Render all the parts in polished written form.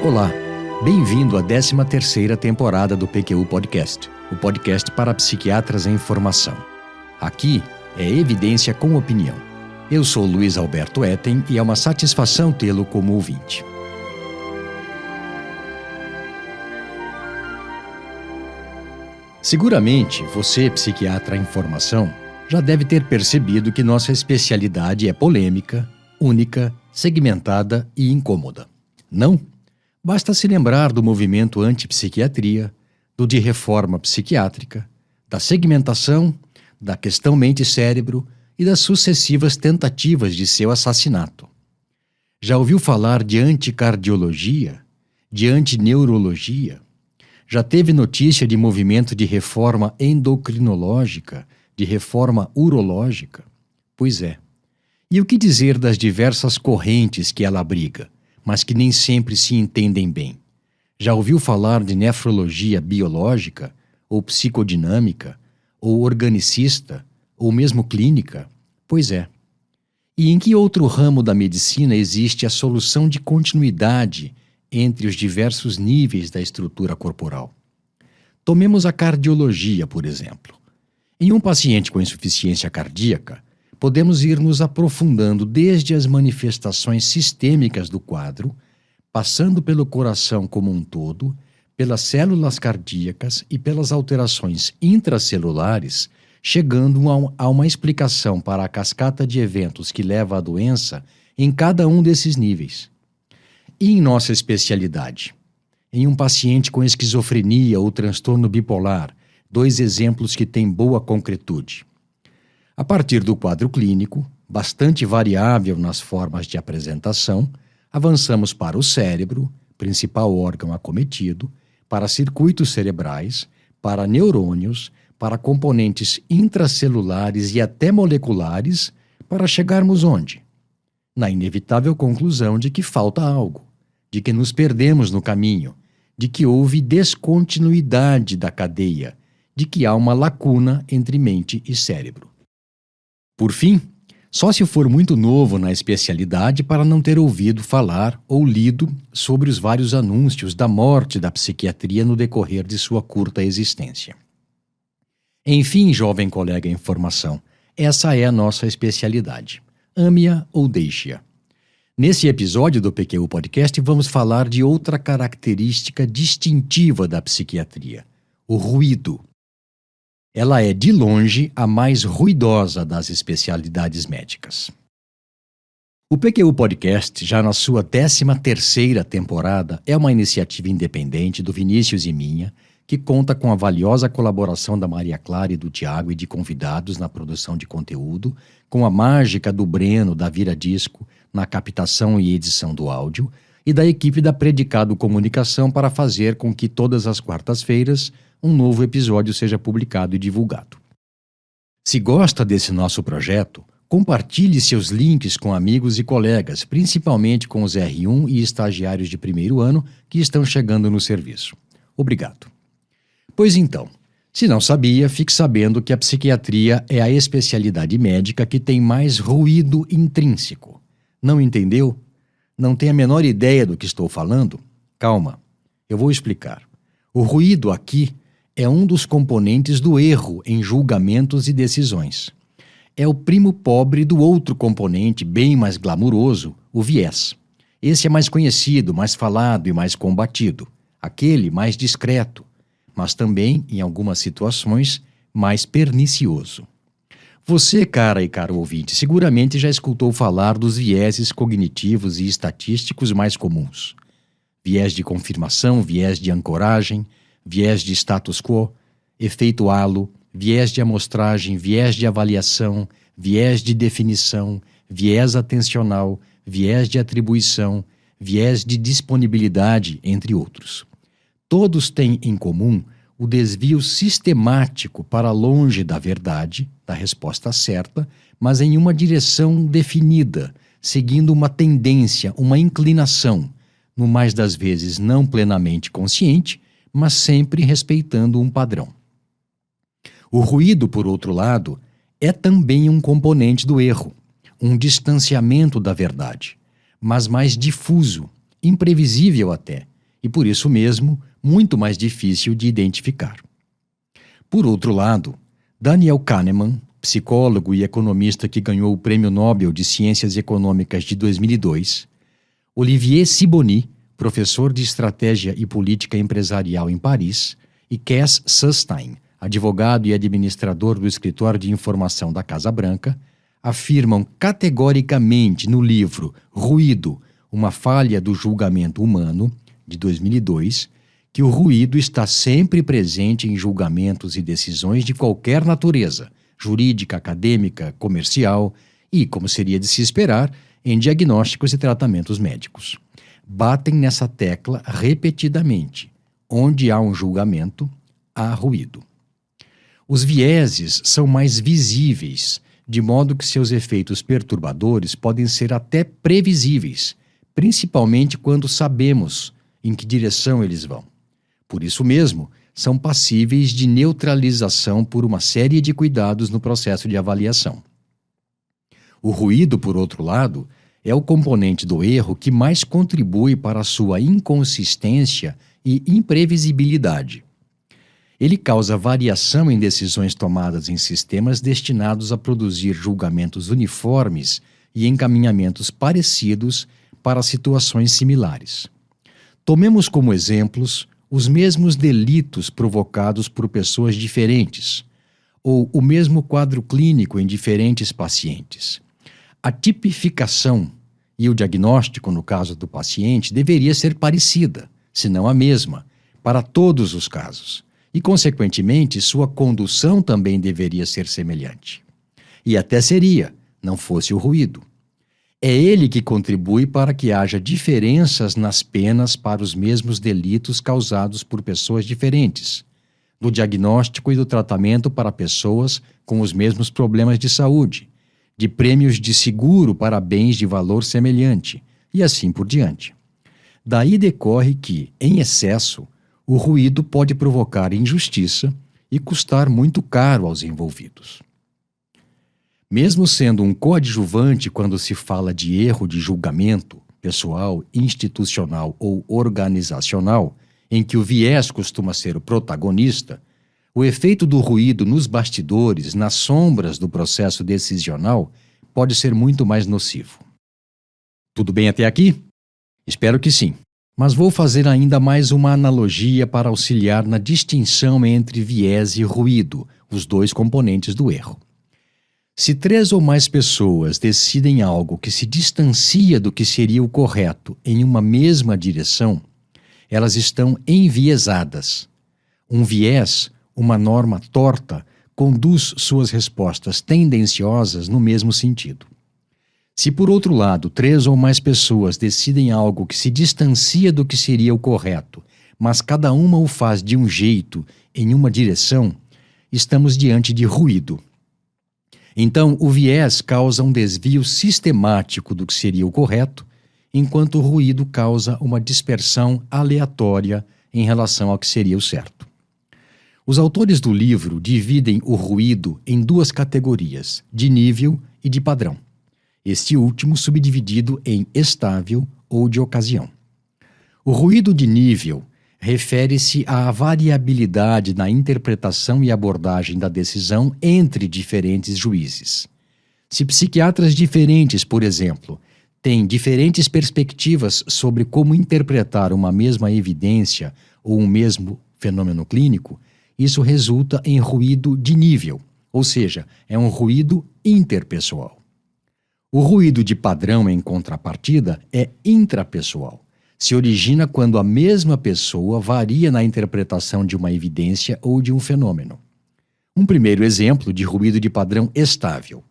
Olá, bem-vindo à 13ª temporada do PQU Podcast, o podcast para psiquiatras em formação. Aqui é evidência com opinião. Eu sou Luiz Alberto Etten e é uma satisfação tê-lo como ouvinte. Seguramente, você, psiquiatra em formação, já deve ter percebido que nossa especialidade é polêmica, única, segmentada e incômoda. Não? Basta se lembrar do movimento anti-psiquiatria, do de reforma psiquiátrica, da segmentação, da questão mente-cérebro e das sucessivas tentativas de seu assassinato. Já ouviu falar de anticardiologia, de antineurologia? Já teve notícia de movimento de reforma endocrinológica, de reforma urológica? Pois é. E o que dizer das diversas correntes que ela abriga, mas que nem sempre se entendem bem? Já ouviu falar de nefrologia biológica, ou psicodinâmica, ou organicista, ou mesmo clínica? Pois é. E em que outro ramo da medicina existe a solução de continuidade entre os diversos níveis da estrutura corporal? Tomemos a cardiologia, por exemplo. Em um paciente com insuficiência cardíaca, podemos ir nos aprofundando desde as manifestações sistêmicas do quadro, passando pelo coração como um todo, pelas células cardíacas e pelas alterações intracelulares, chegando a uma explicação para a cascata de eventos que leva à doença em cada um desses níveis. E em nossa especialidade? Em um paciente com esquizofrenia ou transtorno bipolar, dois exemplos que têm boa concretude. A partir do quadro clínico, bastante variável nas formas de apresentação, avançamos para o cérebro, principal órgão acometido, para circuitos cerebrais, para neurônios, para componentes intracelulares e até moleculares, para chegarmos onde? Na inevitável conclusão de que falta algo, de que nos perdemos no caminho, de que houve descontinuidade da cadeia, de que há uma lacuna entre mente e cérebro. Por fim, só se for muito novo na especialidade para não ter ouvido falar ou lido sobre os vários anúncios da morte da psiquiatria no decorrer de sua curta existência. Enfim, jovem colega em formação, essa é a nossa especialidade. Ame-a ou deixe-a. Nesse episódio do PQU Podcast, vamos falar de outra característica distintiva da psiquiatria: o ruído. Ela é, de longe, a mais ruidosa das especialidades médicas. O PQU Podcast, já na sua 13ª temporada, é uma iniciativa independente do Vinícius e minha, que conta com a valiosa colaboração da Maria Clara e do Tiago e de convidados na produção de conteúdo, com a mágica do Breno, da Vira Disco, na captação e edição do áudio, e da equipe da Predicado Comunicação para fazer com que todas as quartas-feiras um novo episódio seja publicado e divulgado. Se gosta desse nosso projeto, compartilhe seus links com amigos e colegas, principalmente com os R1 e estagiários de primeiro ano que estão chegando no serviço. Obrigado. Pois então, se não sabia, fique sabendo que a psiquiatria é a especialidade médica que tem mais ruído intrínseco. Não entendeu? Não tem a menor ideia do que estou falando? Calma, eu vou explicar. O ruído aqui é um dos componentes do erro em julgamentos e decisões. É o primo pobre do outro componente bem mais glamuroso, o viés. Esse é mais conhecido, mais falado e mais combatido. Aquele mais discreto, mas também, em algumas situações, mais pernicioso. Você, cara e caro ouvinte, seguramente já escutou falar dos vieses cognitivos e estatísticos mais comuns. Viés de confirmação, viés de ancoragem, viés de status quo, efeito halo, viés de amostragem, viés de avaliação, viés de definição, viés atencional, viés de atribuição, viés de disponibilidade, entre outros. Todos têm em comum o desvio sistemático para longe da verdade, da resposta certa, mas em uma direção definida, seguindo uma tendência, uma inclinação, no mais das vezes não plenamente consciente, mas sempre respeitando um padrão. O ruído, por outro lado, é também um componente do erro, um distanciamento da verdade, mas mais difuso, imprevisível até, e por isso mesmo muito mais difícil de identificar. Por outro lado, Daniel Kahneman, psicólogo e economista que ganhou o Prêmio Nobel de Ciências Econômicas de 2002, Olivier Sibony, professor de Estratégia e Política Empresarial em Paris, e Cass Sunstein, advogado e administrador do Escritório de Informação da Casa Branca, afirmam categoricamente no livro Ruído, uma falha do julgamento humano, de 2002, que o ruído está sempre presente em julgamentos e decisões de qualquer natureza, jurídica, acadêmica, comercial e, como seria de se esperar, em diagnósticos e tratamentos médicos. Batem nessa tecla repetidamente. Onde há um julgamento, há ruído. Os vieses são mais visíveis, de modo que seus efeitos perturbadores podem ser até previsíveis, principalmente quando sabemos em que direção eles vão. Por isso mesmo, são passíveis de neutralização por uma série de cuidados no processo de avaliação. O ruído, por outro lado, é o componente do erro que mais contribui para a sua inconsistência e imprevisibilidade. Ele causa variação em decisões tomadas em sistemas destinados a produzir julgamentos uniformes e encaminhamentos parecidos para situações similares. Tomemos como exemplos os mesmos delitos provocados por pessoas diferentes, ou o mesmo quadro clínico em diferentes pacientes. A tipificação e o diagnóstico, no caso do paciente, deveria ser parecida, se não a mesma, para todos os casos, e, consequentemente, sua condução também deveria ser semelhante. E até seria, não fosse o ruído. É ele que contribui para que haja diferenças nas penas para os mesmos delitos causados por pessoas diferentes, no diagnóstico e do tratamento para pessoas com os mesmos problemas de saúde, de prêmios de seguro para bens de valor semelhante, e assim por diante. Daí decorre que, em excesso, o ruído pode provocar injustiça e custar muito caro aos envolvidos. Mesmo sendo um coadjuvante quando se fala de erro de julgamento pessoal, institucional ou organizacional, em que o viés costuma ser o protagonista, o efeito do ruído nos bastidores, nas sombras do processo decisional, pode ser muito mais nocivo. Tudo bem até aqui? Espero que sim. Mas vou fazer ainda mais uma analogia para auxiliar na distinção entre viés e ruído, os dois componentes do erro. Se 3 ou mais pessoas decidem algo que se distancia do que seria o correto em uma mesma direção, elas estão enviesadas. Um viés, uma norma torta, conduz suas respostas tendenciosas no mesmo sentido. Se, por outro lado, 3 ou mais pessoas decidem algo que se distancia do que seria o correto, mas cada uma o faz de um jeito, em uma direção, estamos diante de ruído. Então, o viés causa um desvio sistemático do que seria o correto, enquanto o ruído causa uma dispersão aleatória em relação ao que seria o certo. Os autores do livro dividem o ruído em 2 categorias, de nível e de padrão. Este último subdividido em estável ou de ocasião. O ruído de nível refere-se à variabilidade na interpretação e abordagem da decisão entre diferentes juízes. Se psiquiatras diferentes, por exemplo, têm diferentes perspectivas sobre como interpretar uma mesma evidência ou um mesmo fenômeno clínico, isso resulta em ruído de nível, ou seja, é um ruído interpessoal. O ruído de padrão, em contrapartida, é intrapessoal. Se origina quando a mesma pessoa varia na interpretação de uma evidência ou de um fenômeno. Um primeiro exemplo de ruído de padrão estável.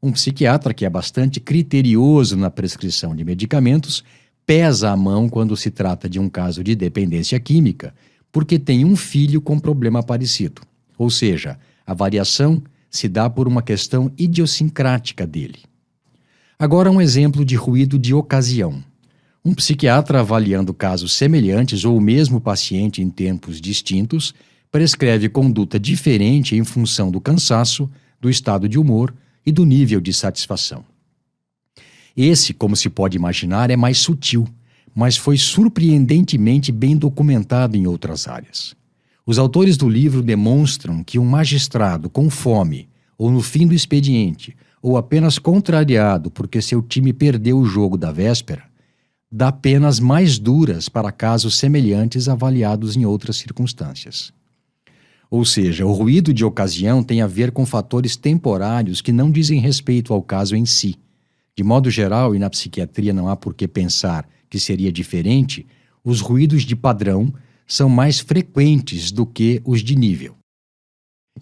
Um psiquiatra que é bastante criterioso na prescrição de medicamentos pesa a mão quando se trata de um caso de dependência química, porque tem um filho com problema parecido. Ou seja, a variação se dá por uma questão idiosincrática dele. Agora um exemplo de ruído de ocasião. Um psiquiatra avaliando casos semelhantes ou o mesmo paciente em tempos distintos prescreve conduta diferente em função do cansaço, do estado de humor e do nível de satisfação. Esse, como se pode imaginar, é mais sutil, mas foi surpreendentemente bem documentado em outras áreas. Os autores do livro demonstram que um magistrado com fome, ou no fim do expediente, ou apenas contrariado porque seu time perdeu o jogo da véspera, dá penas mais duras para casos semelhantes avaliados em outras circunstâncias. Ou seja, o ruído de ocasião tem a ver com fatores temporários que não dizem respeito ao caso em si. De modo geral, e na psiquiatria não há por que pensar que seria diferente, os ruídos de padrão são mais frequentes do que os de nível.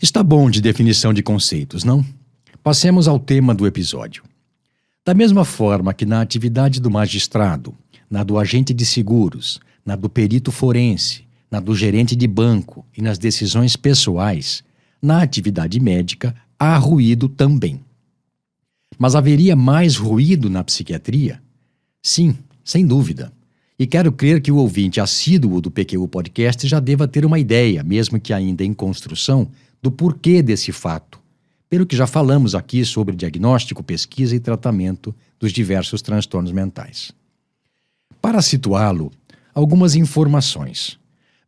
Está bom de definição de conceitos, não? Passemos ao tema do episódio. Da mesma forma que na atividade do magistrado, na do agente de seguros, na do perito forense, na do gerente de banco e nas decisões pessoais, na atividade médica há ruído também. Mas haveria mais ruído na psiquiatria? Sim, sem dúvida. E quero crer que o ouvinte assíduo do PQU Podcast já deva ter uma ideia, mesmo que ainda em construção, do porquê desse fato, pelo que já falamos aqui sobre diagnóstico, pesquisa e tratamento dos diversos transtornos mentais. Para situá-lo, algumas informações.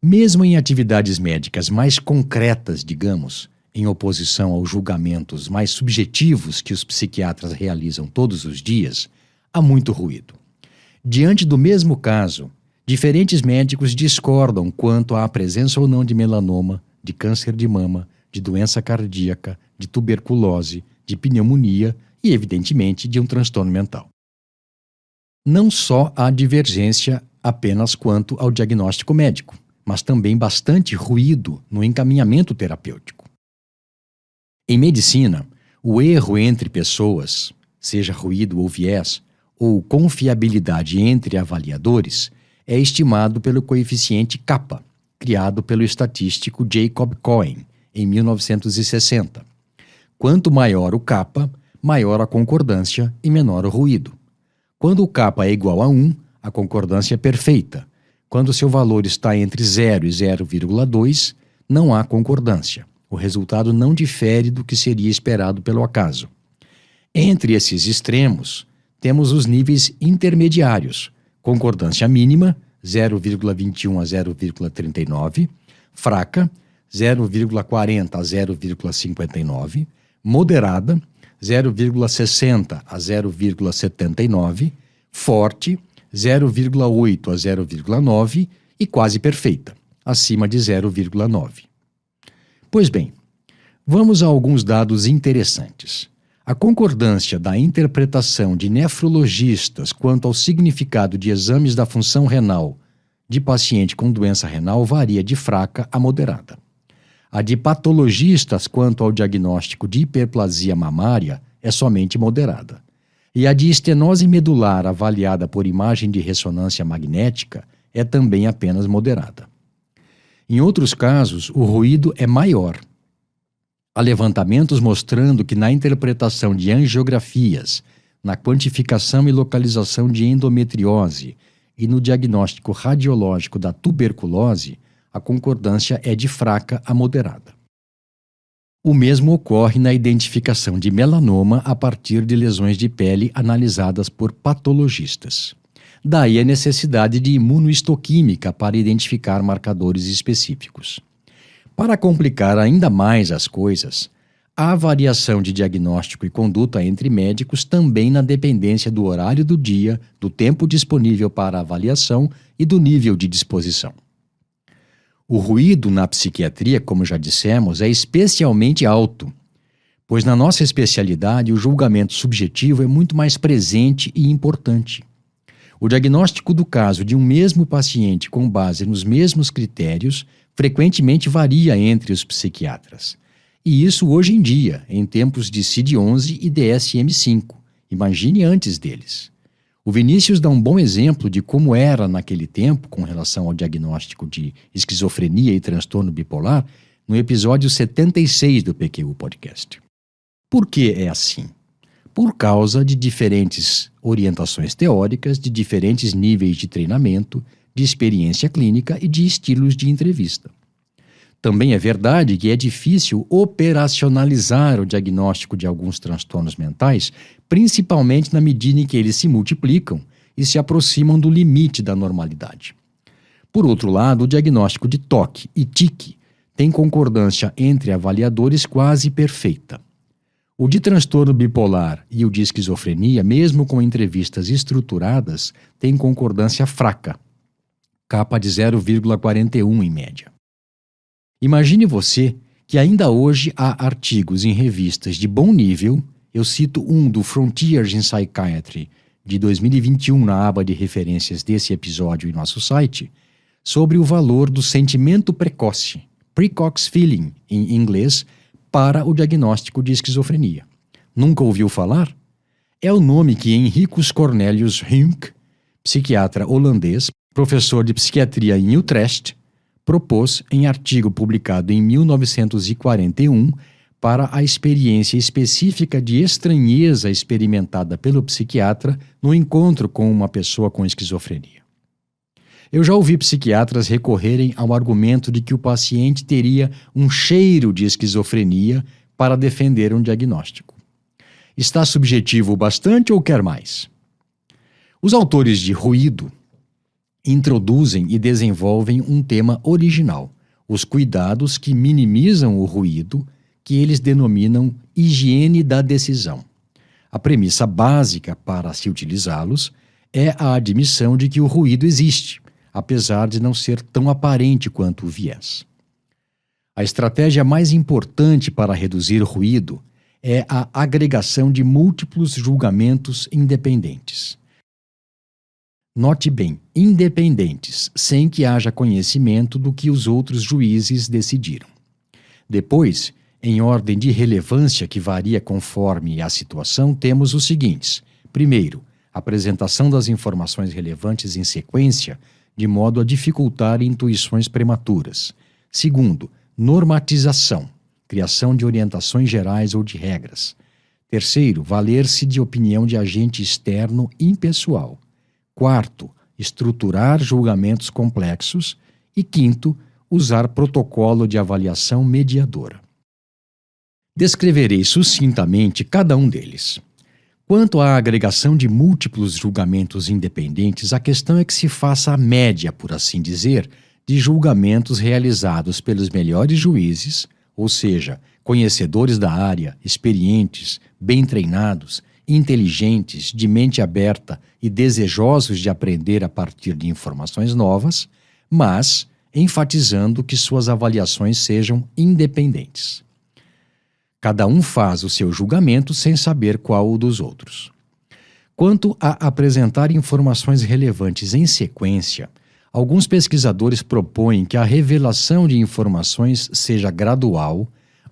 Mesmo em atividades médicas mais concretas, digamos, em oposição aos julgamentos mais subjetivos que os psiquiatras realizam todos os dias, há muito ruído. Diante do mesmo caso, diferentes médicos discordam quanto à presença ou não de melanoma, de câncer de mama, de doença cardíaca, de tuberculose, de pneumonia e, evidentemente, de um transtorno mental. Não só há divergência apenas quanto ao diagnóstico médico, mas também bastante ruído no encaminhamento terapêutico. Em medicina, o erro entre pessoas, seja ruído ou viés, ou confiabilidade entre avaliadores, é estimado pelo coeficiente kappa, criado pelo estatístico Jacob Cohen, em 1960. Quanto maior o kappa, maior a concordância e menor o ruído. Quando o kappa é igual a 1, a concordância é perfeita. Quando seu valor está entre 0 e 0,2, não há concordância. O resultado não difere do que seria esperado pelo acaso. Entre esses extremos, temos os níveis intermediários, concordância mínima, 0,21 a 0,39, fraca, 0,40 a 0,59, moderada, 0,60 a 0,79, forte, 0,8 a 0,9 e quase perfeita, acima de 0,9. Pois bem, vamos a alguns dados interessantes. A concordância da interpretação de nefrologistas quanto ao significado de exames da função renal de paciente com doença renal varia de fraca a moderada. A de patologistas quanto ao diagnóstico de hiperplasia mamária é somente moderada. E a de estenose medular avaliada por imagem de ressonância magnética é também apenas moderada. Em outros casos, o ruído é maior. Há levantamentos mostrando que na interpretação de angiografias, na quantificação e localização de endometriose e no diagnóstico radiológico da tuberculose, a concordância é de fraca a moderada. O mesmo ocorre na identificação de melanoma a partir de lesões de pele analisadas por patologistas. Daí a necessidade de imunohistoquímica para identificar marcadores específicos. Para complicar ainda mais as coisas, há variação de diagnóstico e conduta entre médicos também na dependência do horário do dia, do tempo disponível para avaliação e do nível de disposição. O ruído na psiquiatria, como já dissemos, é especialmente alto, pois na nossa especialidade o julgamento subjetivo é muito mais presente e importante. O diagnóstico do caso de um mesmo paciente com base nos mesmos critérios frequentemente varia entre os psiquiatras. E isso hoje em dia, em tempos de CID-11 e DSM-5. Imagine antes deles. O Vinícius dá um bom exemplo de como era naquele tempo com relação ao diagnóstico de esquizofrenia e transtorno bipolar no episódio 76 do PQU Podcast. Por que é assim? Por causa de diferentes orientações teóricas, de diferentes níveis de treinamento, de experiência clínica e de estilos de entrevista. Também é verdade que é difícil operacionalizar o diagnóstico de alguns transtornos mentais, principalmente na medida em que eles se multiplicam e se aproximam do limite da normalidade. Por outro lado, o diagnóstico de toque e tique tem concordância entre avaliadores quase perfeita. O de transtorno bipolar e o de esquizofrenia, mesmo com entrevistas estruturadas, têm concordância fraca, capa de 0,41 em média. Imagine você que ainda hoje há artigos em revistas de bom nível, eu cito um do Frontiers in Psychiatry, de 2021 na aba de referências desse episódio em nosso site, sobre o valor do sentimento precoce, precox feeling em inglês, para o diagnóstico de esquizofrenia. Nunca ouviu falar? É o nome que Henricus Cornelius Hunck, psiquiatra holandês, professor de psiquiatria em Utrecht, propôs em artigo publicado em 1941 para a experiência específica de estranheza experimentada pelo psiquiatra no encontro com uma pessoa com esquizofrenia. Eu já ouvi psiquiatras recorrerem ao argumento de que o paciente teria um cheiro de esquizofrenia para defender um diagnóstico. Está subjetivo o bastante ou quer mais? Os autores de Ruído introduzem e desenvolvem um tema original, os cuidados que minimizam o ruído, que eles denominam higiene da decisão. A premissa básica para se utilizá-los é a admissão de que o ruído existe, apesar de não ser tão aparente quanto o viés. A estratégia mais importante para reduzir ruído é a agregação de múltiplos julgamentos independentes. Note bem, independentes, sem que haja conhecimento do que os outros juízes decidiram. Depois, em ordem de relevância que varia conforme a situação, temos os seguintes. Primeiro, apresentação das informações relevantes em sequência, de modo a dificultar intuições prematuras. Segundo, normatização, criação de orientações gerais ou de regras. Terceiro, valer-se de opinião de agente externo impessoal. Quarto, estruturar julgamentos complexos. E quinto, usar protocolo de avaliação mediadora. Descreverei sucintamente cada um deles. Quanto à agregação de múltiplos julgamentos independentes, a questão é que se faça a média, por assim dizer, de julgamentos realizados pelos melhores juízes, ou seja, conhecedores da área, experientes, bem treinados, inteligentes, de mente aberta e desejosos de aprender a partir de informações novas, mas enfatizando que suas avaliações sejam independentes. Cada um faz o seu julgamento sem saber qual o dos outros. Quanto a apresentar informações relevantes em sequência, alguns pesquisadores propõem que a revelação de informações seja gradual,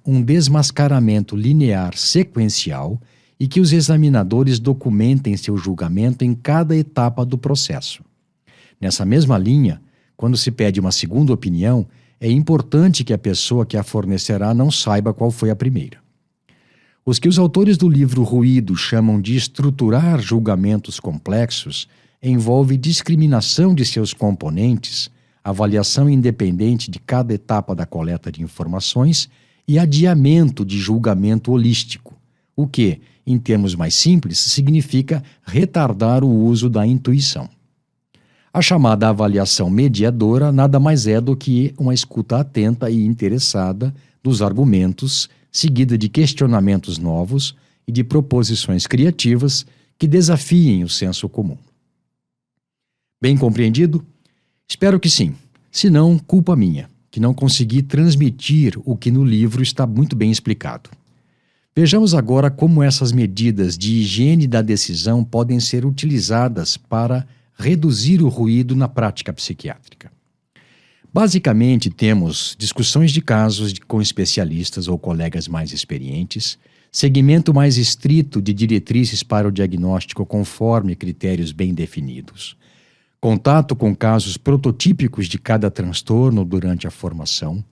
um desmascaramento linear sequencial e que os examinadores documentem seu julgamento em cada etapa do processo. Nessa mesma linha, quando se pede uma segunda opinião, é importante que a pessoa que a fornecerá não saiba qual foi a primeira. Os que os autores do livro Ruído chamam de estruturar julgamentos complexos envolve discriminação de seus componentes, avaliação independente de cada etapa da coleta de informações e adiamento de julgamento holístico, o que, em termos mais simples, significa retardar o uso da intuição. A chamada avaliação mediadora nada mais é do que uma escuta atenta e interessada dos argumentos, seguida de questionamentos novos e de proposições criativas que desafiem o senso comum. Bem compreendido? Espero que sim. Se não, culpa minha, que não consegui transmitir o que no livro está muito bem explicado. Vejamos agora como essas medidas de higiene da decisão podem ser utilizadas para reduzir o ruído na prática psiquiátrica. Basicamente, temos discussões de casos com especialistas ou colegas mais experientes, seguimento mais estrito de diretrizes para o diagnóstico conforme critérios bem definidos, contato com casos prototípicos de cada transtorno durante a formação,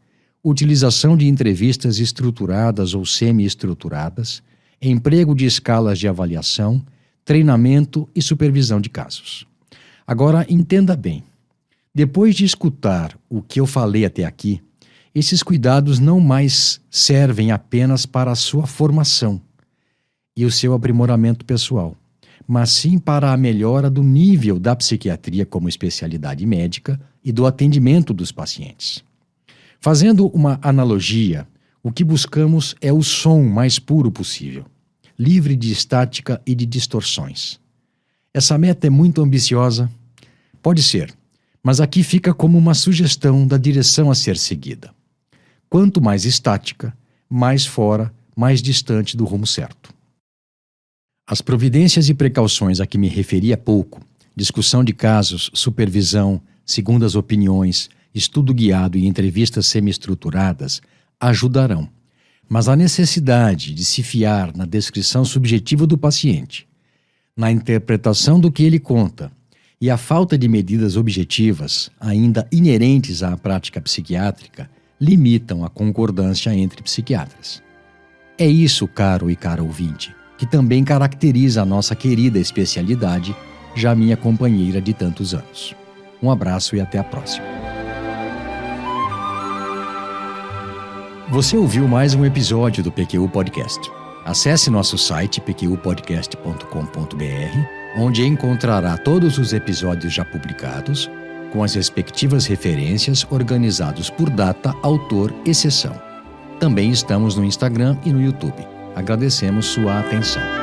utilização de entrevistas estruturadas ou semi-estruturadas, emprego de escalas de avaliação, treinamento e supervisão de casos. Agora, entenda bem. Depois de escutar o que eu falei até aqui, esses cuidados não mais servem apenas para a sua formação e o seu aprimoramento pessoal, mas sim para a melhora do nível da psiquiatria como especialidade médica e do atendimento dos pacientes. Fazendo uma analogia, o que buscamos é o som mais puro possível, livre de estática e de distorções. Essa meta é muito ambiciosa? Pode ser, mas aqui fica como uma sugestão da direção a ser seguida. Quanto mais estática, mais fora, mais distante do rumo certo. As providências e precauções a que me referi há pouco, discussão de casos, supervisão, segundas opiniões, estudo guiado e entrevistas semi-estruturadas, ajudarão. Mas a necessidade de se fiar na descrição subjetiva do paciente, na interpretação do que ele conta e a falta de medidas objetivas, ainda inerentes à prática psiquiátrica, limitam a concordância entre psiquiatras. É isso, caro e cara ouvinte, que também caracteriza a nossa querida especialidade, já minha companheira de tantos anos. Um abraço e até a próxima. Você ouviu mais um episódio do PQU Podcast. Acesse nosso site pqpodcast.com.br, onde encontrará todos os episódios já publicados, com as respectivas referências organizados por data, autor e sessão. Também estamos no Instagram e no YouTube. Agradecemos sua atenção.